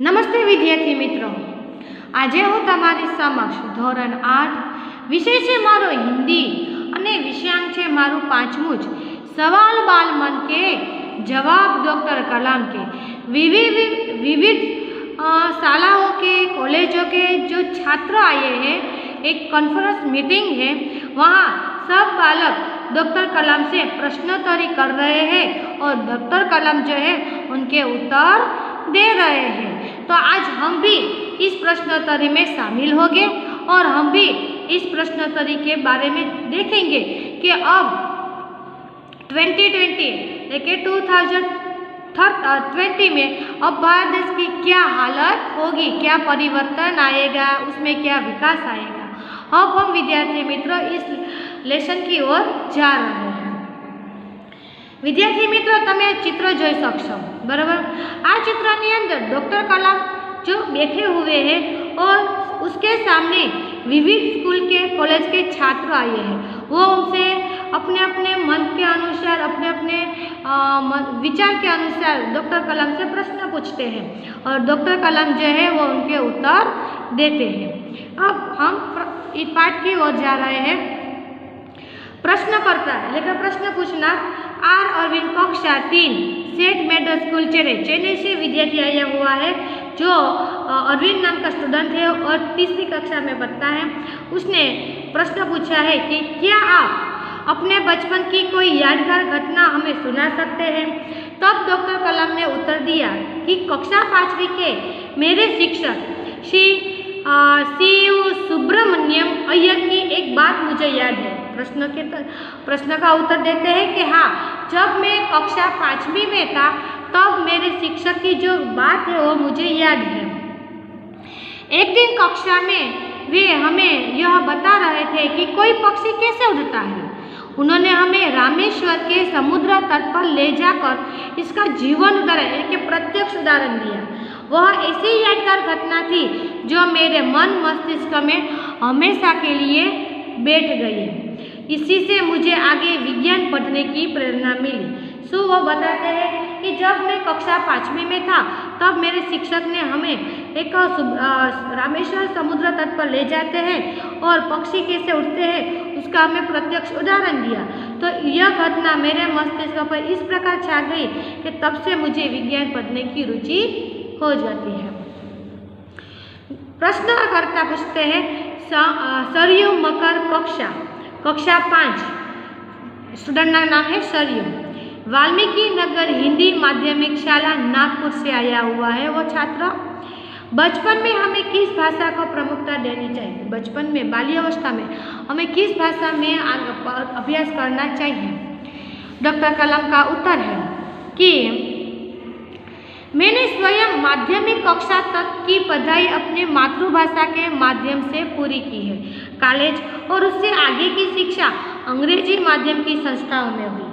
નમસ્તે વિદ્યાર્થી મિત્રો, આજે હું તમારી સમક્ષ ધોરણ 8 વિષય છે મારો હિન્દી અને વિષયાંક છે મારું 5મું જ सवाल बाल मन के जवाब डॉक्टर कलाम के विविध शालाओं के कॉलेजों के जो छात्र आए हैं, एक कॉन्फ्रेंस मीटिंग है, वहाँ सब बालक डॉक्टर कलाम से प्रश्नोत्तरी कर रहे हैं और डॉक्टर कलाम जो है उनके उत्तर दे रहे हैं। तो आज हम भी इस प्रश्नोत्तरी में शामिल होंगे और हम भी इस प्रश्नोत्तरी के बारे में देखेंगे कि अब 2020 लेके 2020 में अब भारत देश की क्या हालत होगी, क्या परिवर्तन आएगा, उसमें क्या विकास आएगा। अब हम विद्यार्थी मित्रों इस लेसन की ओर जा रहे हैं। विद्यार्थी मित्रों, तमे चित्र જોઈ શકશો, बराबर। आ चित्रनी अंदर डॉक्टर कलाम जो बैठे हुए हैं और उसके सामने विविध स्कूल के कॉलेज के छात्र आए हैं। वो उनसे अपने अपने मन के अनुसार, अपने अपने विचार के अनुसार डॉक्टर कलाम से प्रश्न पूछते हैं और डॉक्टर कलाम जो है वो उनके उत्तर देते हैं। अब हम इस पाठ की ओर जा रहे हैं। प्रश्नकर्ता लेकर प्रश्न पूछना आर अरविंद कक्षा 3 सेट मेडल स्कूल चेन्नई से विद्यार्थी आया हुआ है, जो अरविंद नाम का स्टूडेंट है और तीसरी कक्षा में पढ़ता है। उसने प्रश्न पूछा है कि क्या आप अपने बचपन की कोई यादगार घटना हमें सुना सकते हैं। तब डॉक्टर कलाम ने उत्तर दिया कि कक्षा 5वीं के मेरे शिक्षक श्री सीयू सुब्रमण्यम अय्यर की एक बात मुझे याद है। प्रश्न का उत्तर देते हैं कि हाँ, जब मैं कक्षा 5वीं में था तब मेरे शिक्षक की जो बात है वो मुझे याद है। एक दिन कक्षा में वे हमें यह बता रहे थे कि कोई पक्षी कैसे उड़ता है। उन्होंने हमें रामेश्वर के समुद्र तट पर ले जाकर इसका जीवन उदाहरण यानी प्रत्यक्ष उदाहरण दिया। वह ऐसी यादगार घटना थी जो मेरे मन मस्तिष्क में हमेशा के लिए बैठ गई। इसी से मुझे आगे विज्ञान पढ़ने की प्रेरणा मिली। सो वो बताते हैं कि जब मैं कक्षा 5वीं में था तब मेरे शिक्षक ने हमें एक रामेश्वर समुद्र तट पर ले जाते हैं और पक्षी कैसे उड़ते हैं उसका हमें प्रत्यक्ष उदाहरण दिया। तो यह घटना मेरे मस्तिष्क पर इस प्रकार छा गई कि तब से मुझे विज्ञान पढ़ने की रुचि हो जाती है। प्रश्नकर्ता पूछते हैं सरयू मकर कक्षा 5, स्टूडेंट का नाम है सरयू, वाल्मीकि नगर हिंदी माध्यमिक शाला नागपुर से आया हुआ है वो छात्र। बचपन में हमें किस भाषा को प्रमुखता देनी चाहिए। बचपन में बाल्यावस्था में हमें किस भाषा में अभ्यास करना चाहिए। डॉक्टर कलाम का उत्तर है कि मैंने स्वयं माध्यमिक कक्षा तक की पढ़ाई अपने मातृभाषा के माध्यम से पूरी की है। कॉलेज और उससे आगे की शिक्षा अंग्रेजी माध्यम की संस्थाओं में हुई।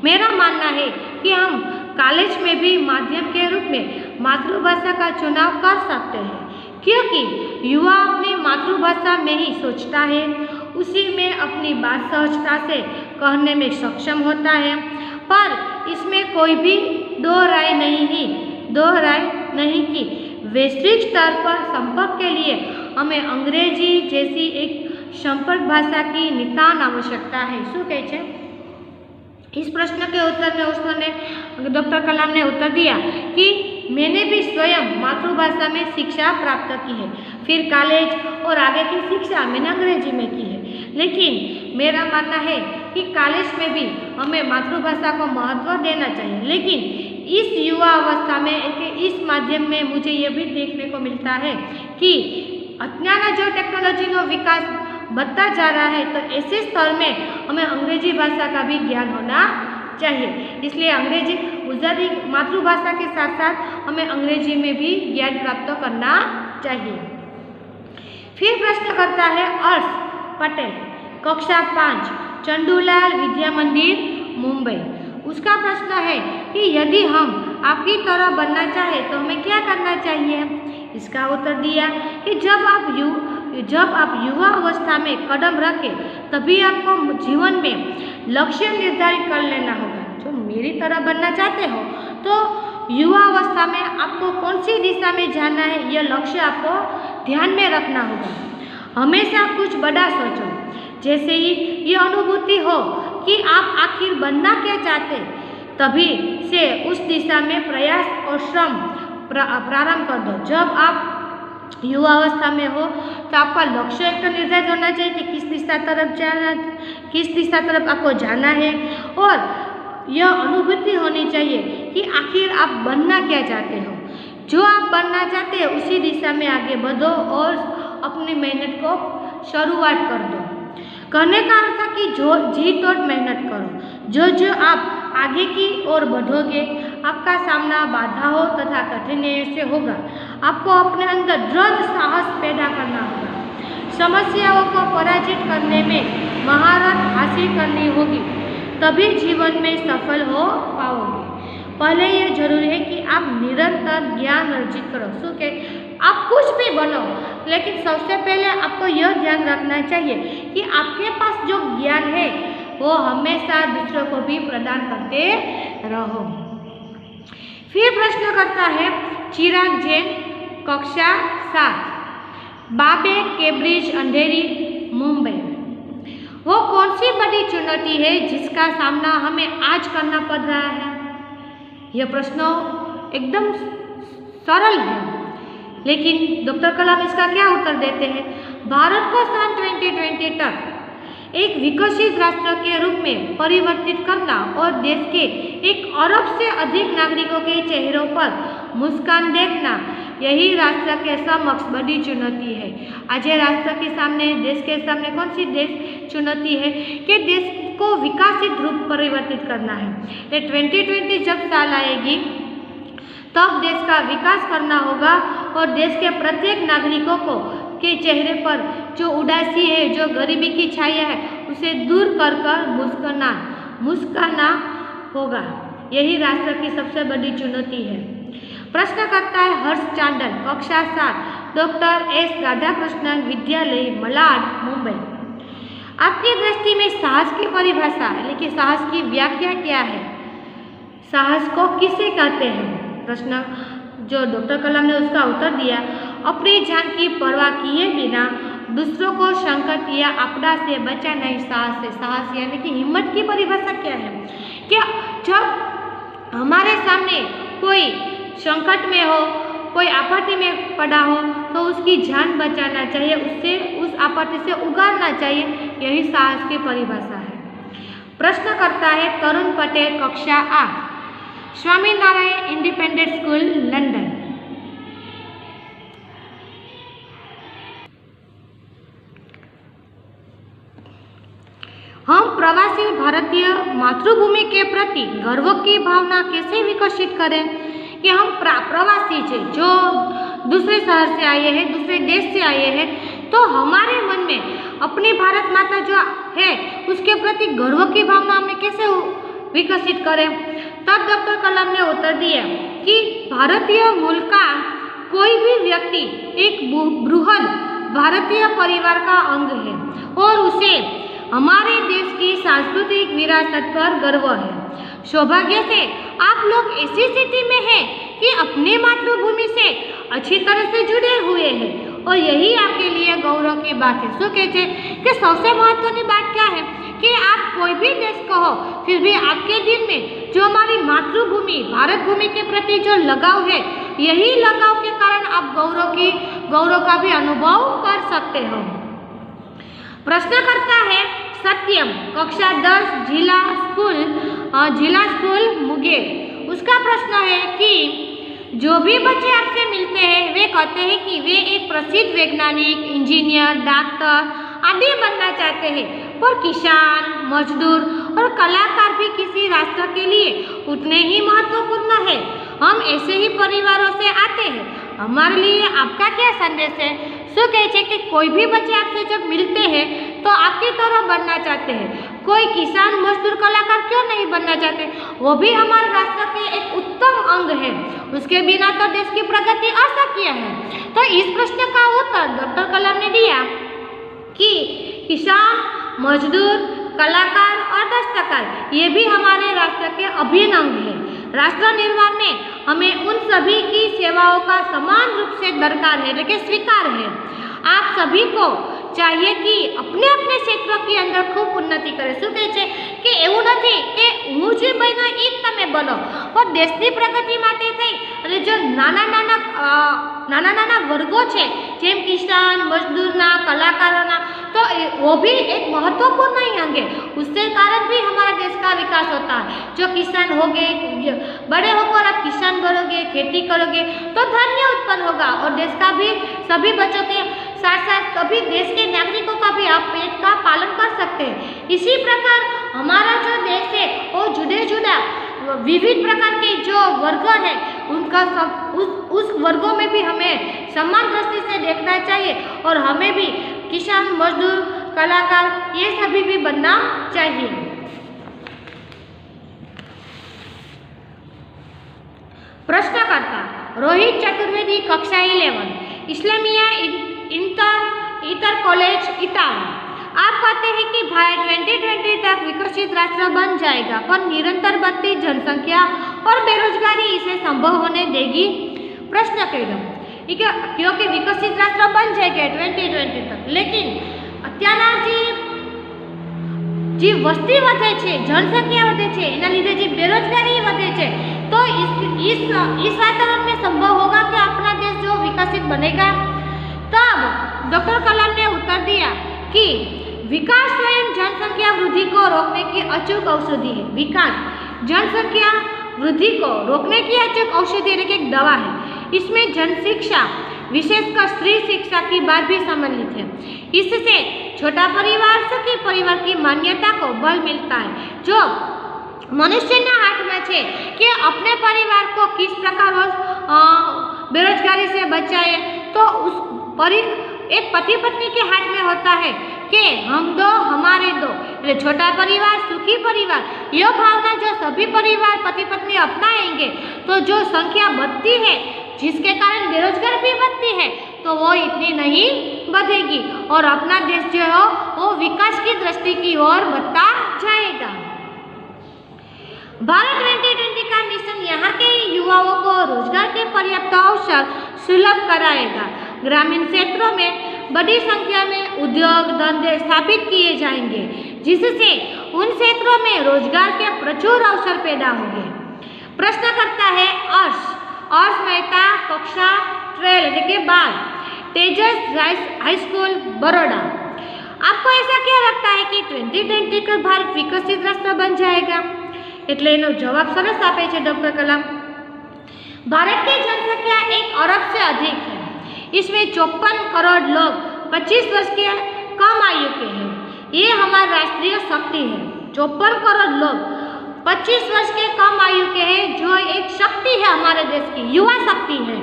मेरा मानना है कि हम कॉलेज में भी माध्यम के रूप में मातृभाषा का चुनाव कर सकते हैं, क्योंकि युवा अपनी मातृभाषा में ही सोचता है, उसी में अपनी बात सहजता से कहने में सक्षम होता है। पर इसमें कोई भी दो राय नहीं कि वैश्विक स्तर पर संपर्क के लिए हमें अंग्रेजी जैसी एक संपर्क भाषा की नितांत आवश्यकता है। शू कहे छे इस प्रश्न के उत्तर में उसने डॉक्टर कलाम ने उत्तर दिया कि मैंने भी स्वयं मातृभाषा में शिक्षा प्राप्त की है, फिर कॉलेज और आगे की शिक्षा मैंने अंग्रेजी में की है। लेकिन मेरा मानना है कि कॉलेज में भी हमें मातृभाषा को महत्व देना चाहिए। लेकिन इस युवा अवस्था में इस माध्यम में मुझे ये भी देखने को मिलता है कि अज्ञान जो टेक्नोलॉजी का विकास बढ़ता जा रहा है, तो ऐसे स्तर में हमें अंग्रेजी भाषा का भी ज्ञान होना चाहिए। इसलिए अंग्रेजी गुजराती मातृभाषा के साथ साथ हमें अंग्रेजी में भी ज्ञान प्राप्त करना चाहिए। फिर प्रश्न करता है अर्श पटेल कक्षा 5 चंदूलाल विद्या मंदिर मुंबई। उसका प्रश्न है कि यदि हम आपकी तरह बनना चाहें तो हमें क्या करना चाहिए। इसका उत्तर दिया कि जब आप युवा अवस्था में कदम रखें तभी आपको जीवन में लक्ष्य निर्धारित कर लेना होगा। जो मेरी तरह बनना चाहते हो तो युवावस्था में आपको कौन सी दिशा में जाना है, यह लक्ष्य आपको ध्यान में रखना होगा। हमेशा कुछ बड़ा सोचो। जैसे ही ये अनुभूति हो कि आप आखिर बनना क्या चाहते, तभी से उस दिशा में प्रयास और श्रम प्रारंभ कर दो। जब आप युवावस्था में हो तो आपका लक्ष्य एक तो निर्धारित होना चाहिए कि किस दिशा तरफ आपको जाना है, और यह अनुभूति होनी चाहिए कि आखिर आप बनना क्या चाहते हो। जो आप बनना चाहते हैं उसी दिशा में आगे बढ़ो और अपनी मेहनत को शुरुआत कर दो। कहने का अर्थ था कि जो जी तोड़ मेहनत करो। जो आप आगे की ओर बढ़ोगे, आपका सामना बाधाओं तथा कठिनाइयों से होगा। आपको अपने अंदर दृढ़ साहस पैदा करना होगा। समस्याओं को पराजित करने में महारत हासिल करनी होगी, तभी जीवन में सफल हो पाओगे। पहले यह जरूरी है कि आप निरंतर ज्ञान अर्जित करो। सो के आप कुछ भी बनो, लेकिन सबसे पहले आपको यह ध्यान रखना चाहिए कि आपके पास जो ज्ञान है वो हमेशा दूसरों को भी प्रदान करते रहो। फिर प्रश्न करता है चिराग जैन, कक्षा 7, बाबे कैम्ब्रिज अंधेरी, मुंबई। वो कौन सी बड़ी चुनौती है जिसका सामना हमें आज करना पड़ रहा है? यह प्रश्न एकदम सरल है, लेकिन डॉक्टर कलाम इसका क्या उत्तर देते हैं? भारत को सन 2020 तक एक विकसित राष्ट्र के रूप में परिवर्तित करना और देश के 1 अरब से अधिक नागरिकों के चेहरों पर मुस्कान देखना, यही राष्ट्र के समक्ष बड़ी चुनौती है। आज राष्ट्र के सामने, देश के सामने कौन सी देश चुनौती है कि देश को विकसित रूप परिवर्तित करना है। ये 2020 जब साल आएगी तब देश का विकास करना होगा और देश के प्रत्येक नागरिकों को के चेहरे पर जो उदासी है, जो गरीबी की छाया है, उसे दूर कर मुस्काना होगा। यही राष्ट्र की सबसे बड़ी चुनौती है। प्रश्न करता है हर्ष चांडल, कक्षा 7, डॉक्टर एस राधाकृष्णन विद्यालय, मलाड, मुंबई। आपकी दृष्टि में साहस की परिभाषा, लेकिन साहस की व्याख्या क्या है? साहस को किसे कहते हैं? प्रश्न जो डॉक्टर कलाम ने उसका उत्तर दिया, अपनी जान की परवाह किए बिना दूसरों को संकट या आपदा से बचाना ही साहस है। साहस यानी कि हिम्मत की परिभाषा क्या है? क्या जब हमारे सामने कोई संकट में हो, कोई आपत्ति में पड़ा हो, तो उसकी जान बचाना चाहिए, उससे उस आपत्ति से उगारना चाहिए, यही साहस की परिभाषा है। प्रश्न करता है तरुण पटेल, कक्षा 8, स्वामीनारायण इंडिपेंडेंट स्कूल, लंदन। हम प्रवासी भारतीय मातृभूमि के प्रति गर्व की भावना कैसे विकसित करें कि हम प्रवासी थे, जो दूसरे शहर से आए हैं, दूसरे देश से आए हैं, तो हमारे मन में अपनी भारत माता जो है उसके प्रति गर्व की भावना हमें कैसे विकसित करें? तब डॉक्टर कलाम ने उत्तर दिया कि भारतीय मूल का कोई भी व्यक्ति एक बृहद भारतीय परिवार का अंग है और उसे हमारे देश की सांस्कृतिक विरासत पर गर्व है। सौभाग्य से आप लोग ऐसी स्थिति में हैं कि अपनी मातृभूमि से अच्छी तरह से जुड़े हुए हैं और यही आपके लिए गौरव की बात है। सो कहते कि सबसे महत्वपूर्ण बात क्या है कि आप कोई भी देश को हो, फिर भी आपके दिल में जो हमारी मातृभूमि भारत भूमि के प्रति जो लगाव है, यही लगाव के कारण आप गौरव का भी अनुभव कर सकते हो। प्रश्न करता है सत्यम, कक्षा 10, जिला स्कूल मुंगेर। उसका प्रश्न है कि जो भी बच्चे आपसे मिलते हैं वे कहते हैं कि वे एक प्रसिद्ध वैज्ञानिक, इंजीनियर, डॉक्टर आदि बनना चाहते हैं, पर किसान, मजदूर और कलाकार भी किसी राष्ट्र के लिए उतने ही महत्वपूर्ण है। हम ऐसे ही परिवारों से आते हैं। हमारे लिए आपका क्या संदेश है? सो कहते कि कोई भी बच्चे आपसे जब मिलते हैं तो आपकी तरह बनना चाहते हैं। कोई किसान, मजदूर, कलाकार क्यों नहीं बनना चाहते? वो भी हमारे राष्ट्र के एक उत्तम अंग है। उसके बिना तो देश की प्रगति अशक्य है। तो इस प्रश्न का उत्तर डॉक्टर कलाम ने दिया कि किसान, मजदूर, कलाकार और दस्तकार ये भी हमारे राष्ट्र के अभिन्न अंग है। राष्ट्र निर्माण में हमें उन सभी की सेवाओं का समान रूप से दरकार है, એટલે કે स्वीकार है। आप सभी को चाहिए कि अपने अपने क्षेत्र की अंदर खूब उन्नति करे। શું કહે છે કે એવું નથી કે હું જે બન્યો એ જ તમે બનો, પણ દેશની પ્રગતિ માટે થઈ અને જો નાના નાના વર્ગો છે જેમ કિસાન, મજदूरना, कलाकारों, तो वो भी एक महत्वपूर्ण नहीं होंगे, उसके कारण भी हमारा देश का विकास होता है। जो किसान हो गए, बड़े होकर आप किसान करोगे, खेती करोगे तो धान्य उत्पन्न होगा और देश का भी सभी बच्चों के साथ साथ सभी देश के नागरिकों का भी आप पेट का पालन कर सकते हैं। इसी प्रकार हमारा जो देश है वो जुड़े जुड़ा विविध प्रकार के जो वर्ग है उनका सब उस वर्गों में भी हमें समान दृष्टि से देखना चाहिए और हमें भी किसान, मजदूर, कलाकार ये सभी भी बनना चाहिए। प्रश्नकर्ता रोहित चतुर्वेदी, कक्षा 11, इस्लामिया इंटर कॉलेज इटावा। आप कहते हैं कि भारत 2020 तक विकसित राष्ट्र बन जाएगा, पर निरंतर बढ़ती जनसंख्या और बेरोजगारी इसे संभव होने देगी? प्रश्न क्योंकि विकसित राष्ट्र बन जाएगा 2020 तक, लेकिन અત્યારના જે વસ્તી વધે છે, जनसंख्या વધે છે, એના લીધે જે बेरोजगारी વધે છે, तो इस वातावरण में संभव होगा कि अपना देश जो विकसित बनेगा? तब डॉक्टर कलाम ने उत्तर दिया कि विकास स्वयं जनसंख्या वृद्धि को रोकने की अचूक औषधि है। विकास जनसंख्या वृद्धि को रोकने की अचूक औषधि एक दवा है। इसमें जनशिक्षा, विशेषकर स्त्री शिक्षा की बात भी सम्मिलित है। इससे छोटा परिवार, सुखी परिवार की मान्यता को बल मिलता है, जो मनुष्यના हाथ में है कि अपने परिवार को किस प्रकार बेरोजगारी से बचाए। तो उस एक पति पत्नी के हाथ में होता है कि हम दो हमारे दो, छोटा परिवार, सुखी परिवार, यह भावना जो सभी परिवार पति पत्नी अपनाएंगे तो जो संख्या बढ़ती है, जिसके कारण बेरोजगार भी बढ़ती है, तो वो इतनी नहीं बढ़ेगी और अपना देश जो है वो विकास की दृष्टि की ओर बढ़ता जाएगा। भारत 2020 का मिशन यहाँ के युवाओं को रोजगार के पर्याप्त अवसर सुलभ कराएगा। ग्रामीण क्षेत्रों में बड़ी संख्या में उद्योग धंधे स्थापित किए जाएंगे, जिससे उन क्षेत्रों में रोजगार के प्रचुर अवसर पैदा होंगे। प्रश्न करता है अर्श मेहता, कक्षा 12 के बाद, तेजस हाई स्कूल बड़ौदा। आपको ऐसा क्या लगता है कि 2020 का भारत विकसित राष्ट्र बन जाएगा? એટલે એનો જવાબ સરસ આપે છે ડૉક્ટર કલામ। भारत की जनसंख्या 1 अरब से अधिक है। इसमें 54 करोड़ लोग 25 वर्ष के कम आयु के हैं। ये हमारी राष्ट्रीय शक्ति है। 54 करोड़ लोग 25 वर्ष के कम आयु के हैं, जो एक शक्ति है हमारे देश की, युवा शक्ति है।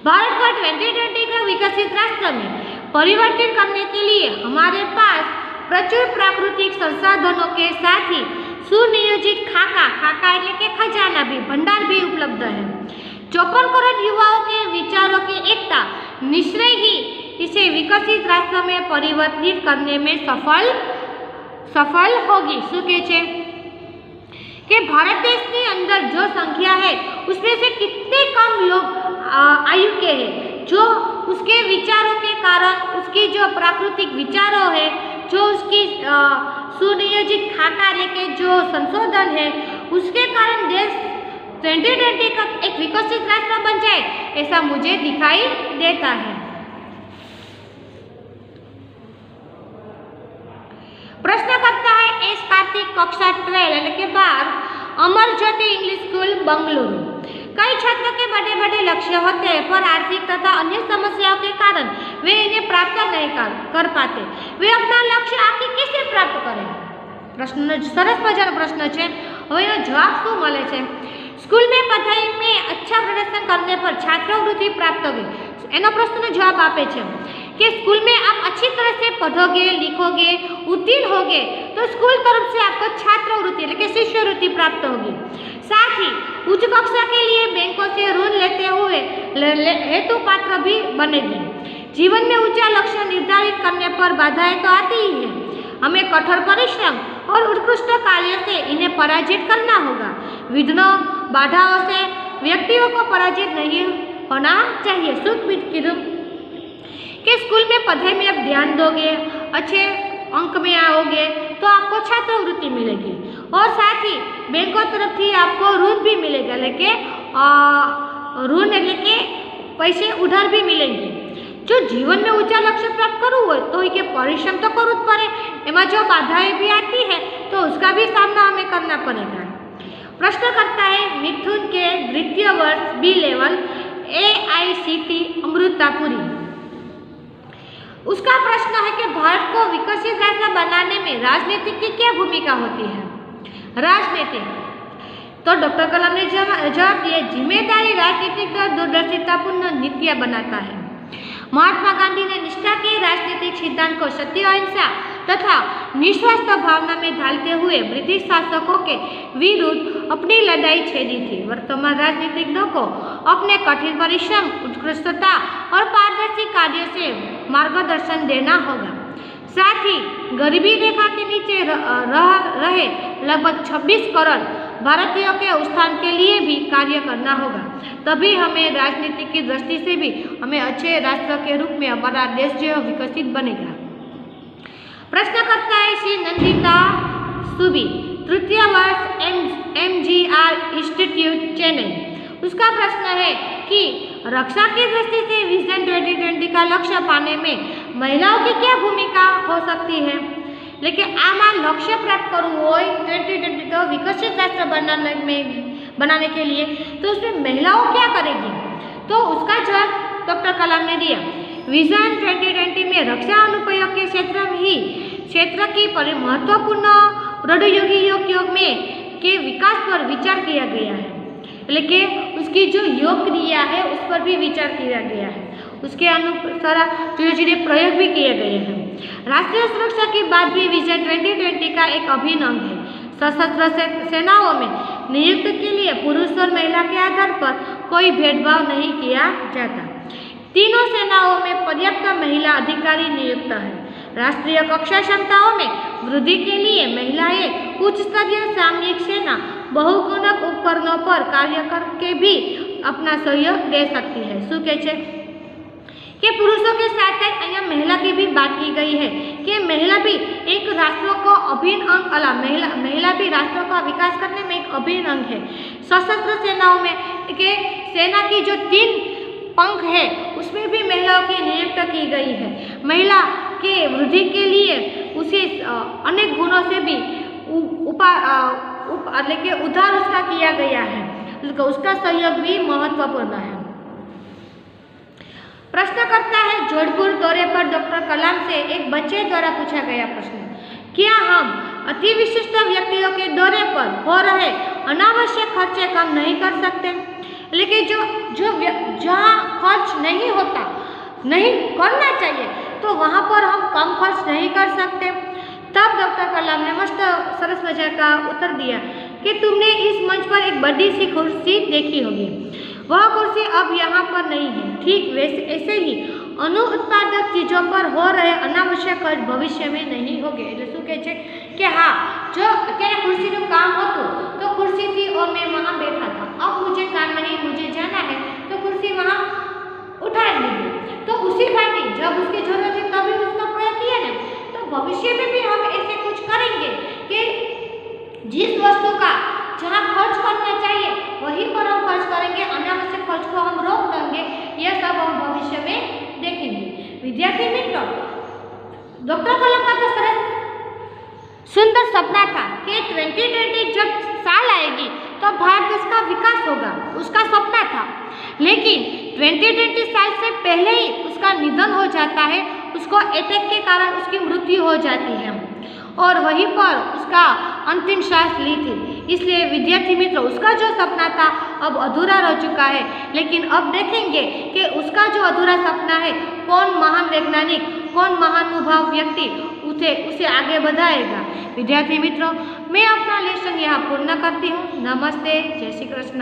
भारत को 2020 का विकसित राष्ट्र में परिवर्तित करने के लिए हमारे पास प्रचुर प्राकृतिक संसाधनों के साथ ही सुनियोजित खाका એટલે કે खजाना भी, भंडार भी उपलब्ध है। 54 करोड़ युवाओं के विचारों की एकता निश्चय ही इसे विकसित राष्ट्र में परिवर्तित करने में सफल होगी। શું કહે છે कि भारत देश के अंदर जो संख्या है उसमें से कितने कम लोग आयु के हैं, जो उसके विचारों के कारण, उसकी जो प्राकृतिक विचारों है, जो उसकी सुनियोजित खाका लेके जो संशोधन है, उसके कारण देश 2020 का एक विकसित राष्ट्र बन जाए, ऐसा मुझे दिखाई देता है। प्रश्न करता है एस कार्तिक, कक्षा 12 के बाद, अमर ज्योति इंग्लिश स्कूल बंगलुरु। कई छात्रों के बड़े बड़े लक्ष्य होते हैं, पर आर्थिक तथा अन्य समस्याओं के कारण वे इन्हें प्राप्त नहीं कर पाते। वे अपना लक्ष्य आखिर कैसे प्राप्त करें? प्रश्न सरस मजानो प्रश्न है। હવે એનો જવાબ શું મળે છે? स्कूल में पढ़ाई में अच्छा प्रदर्शन करने पर छात्रवृत्ति प्राप्त होगी। एनो प्रश्न जवाब आपे છે कि स्कूल में आप अच्छी तरह से पढ़ोगे, लिखोगे, उत्तीर्ण होगे तो स्कूल तरफ से आपको छात्रवृत्ति એટલે કે शिष्यवृत्ति प्राप्त होगी। साथ ही उच्च कक्षा के लिए बैंकों से ऋण लेते हुए हेतु पात्र भी बनेगी। जीवन में ऊंचा लक्ष्य निर्धारित करने पर बाधाएं तो आती ही है। हमें कठोर परिश्रम और उत्कृष्ट कार्य से इन्हें पराजित करना होगा। विघ्नों बाधाओं से व्यक्तियों को पराजित नहीं होना चाहिए। सुख भी कीधुं कि स्कूल में पढ़ाई में आप ध्यान दोगे, अच्छे अंक में आओगे तो आपको छात्रवृत्ति मिलेगी और साथ ही बैंकों तरफ थी आपको ऋण भी मिलेगा, लेकिन ऋण એટલે કે पैसे उधार भी मिलेंगे। जो जीवन में ऊंचा लक्ष्य प्राप्त करવું હોય तो ये परिश्रम तो करવું જ પડે, એમાં जो बाधाएं भी आती है तो उसका भी सामना हमें करना पड़ेगा। प्रश्न करता है मिथुन के द्वितीय वर्ष बी लेवल AICT अमृतापुरी। उसका प्रश्न है कि भारत को विकसित राष्ट्र बनाने में राजनीति की क्या भूमिका होती है। राजनीति तो डॉक्टर कलाम ने जवाब दिया, जिम्मेदारी राजनीतिक दल दूरदर्शितापूर्ण नीतियां बनाता है। महात्मा गांधी ने निष्ठा के राजनीतिक सिद्धांत को सत्य, अहिंसा तथा निस्वार्थ भावना में ढालते हुए ब्रिटिश शासकों के विरुद्ध अपनी लड़ाई छेड़ी थी। वर्तमान राजनीतिक दल को अपने कठिन परिश्रम, उत्कृष्टता और पारदर्शी कार्य से मार्गदर्शन देना होगा। साथ ही गरीबी रेखा के नीचे रहे लगभग 26 करोड़ भारतीयों के उत्थान के लिए भी कार्य करना होगा। तभी हमें राजनीति की दृष्टि से भी हमें अच्छे राष्ट्र के रूप में हमारा देश जो विकसित बनेगा। प्रश्न करता है श्री नंदिता सुबी, तृतीय वर्ष MGR इंस्टीट्यूट चेन्नई। उसका प्रश्न है कि रक्षा की दृष्टि से विजन 2020 का लक्ष्य पाने में महिलाओं की क्या भूमिका हो सकती है। लेकिन आमा लक्ष्य प्राप्त करવું હોય 2020 तो विकसित राष्ट्र बनाने के लिए तो उसमें महिलाओं क्या करेगी, तो उसका जवाब डॉक्टर कलाम ने दिया। विजन 2020 में रक्षा अनुप्रयोग के क्षेत्र की महत्वपूर्ण प्रौद्योगिकियों में के विकास पर विचार किया गया है, लेकिन उसकी जो योग क्रिया है उस पर भी विचार किया गया है, उसके अनुसार धीरे-धीरे प्रयोग भी किए गए हैं। राष्ट्रीय सुरक्षा की बात भी विजन 2020 का एक अभिन्न अंग है। सशस्त्र सेनाओं में नियुक्ति के लिए पुरुष और महिला के आधार पर कोई भेदभाव नहीं किया जाता। तीनों सेनाओं में पर्याप्त महिला अधिकारी नियुक्त है। राष्ट्रीय कक्षा क्षमताओं में वृद्धि के लिए महिलाएं उच्च स्तरीय सामरिक सेना बहुगुणक उपकरणों पर कार्य करके भी अपना सहयोग दे सकती है। शू कहे छे कि पुरुषों के साथ अहियां महिला की भी बात की गई है कि महिला भी एक राष्ट्र को अभिन्न अंग महिला भी राष्ट्र का विकास करने में एक अभिन्न अंग है। सशस्त्र सेनाओं में के सेना की जो 3 पंख है उसमें भी महिलाओं की नियुक्त की गई है। महिला के वृद्धि के लिए उसे अनेक गुणों से भी उधार उसका किया गया है, उसका सहयोग भी महत्वपूर्ण है। प्रश्न करता है जोधपुर दौरे पर डॉक्टर कलाम से एक बच्चे द्वारा पूछा गया प्रश्न, क्या हम अति विशिष्ट व्यक्तियों के दौरे पर हो रहे अनावश्यक खर्चे कम नहीं कर सकते। लेकिन जहाँ खर्च नहीं होता, नहीं करना चाहिए, तो वहाँ पर हम कम खर्च नहीं कर सकते। तब डॉक्टर कलाम ने मस्त सरस मजा का उत्तर दिया कि तुमने इस मंच पर एक बड़ी सी कुर्सी देखी होगी, वह कुर्सी अब यहाँ पर नहीं है। ठीक वैसे ऐसे ही अनुत्पादक चीज़ों पर हो रहे अनावश्यक खर्च भविष्य में नहीं होंगे। એટલે શું કહે છે કે હા, जो અત્યારે कुर्सीનું काम હતું तो कुर्सी थी और मैं वहाँ बैठा था, अब मुझे काम नहीं, मुझे जाना है तो कुर्सी वहाँ उठा लीजिए। तो उसी भांति जब उसकी जरूरत है तभी उसका प्रयोग किया ना, तो भविष्य में भी हम ऐसे कुछ करेंगे कि जिस वस्तु का जहाँ खर्च करना चाहिए वहीं पर हम खर्च करेंगे, अनावश्यक खर्च को हम रोक देंगे। यह सब हम भविष्य में देखेंगे। विद्यार्थी मित्रों, डॉक्टर कलाम का तो सरस सुंदर सपना था कि 2020 जब साल आएगी तो भारत देश का विकास होगा, उसका सपना था। लेकिन 2020 साल से पहले ही उसका निधन हो जाता है, उसको अटैक के कारण उसकी मृत्यु हो जाती है और वहीं पर उसका अंतिम सांस ली थी। इसलिए विद्यार्थी मित्रों, उसका जो सपना था अब अधूरा रह चुका है। लेकिन अब देखेंगे कि उसका जो अधूरा सपना है, कौन महान वैज्ञानिक, कौन महानुभाव व्यक्ति उसे आगे बढ़ाएगा। विद्यार्थी मित्रों, मैं अपना लेसन यहाँ पूर्ण करती हूँ। नमस्ते, जय श्री कृष्ण।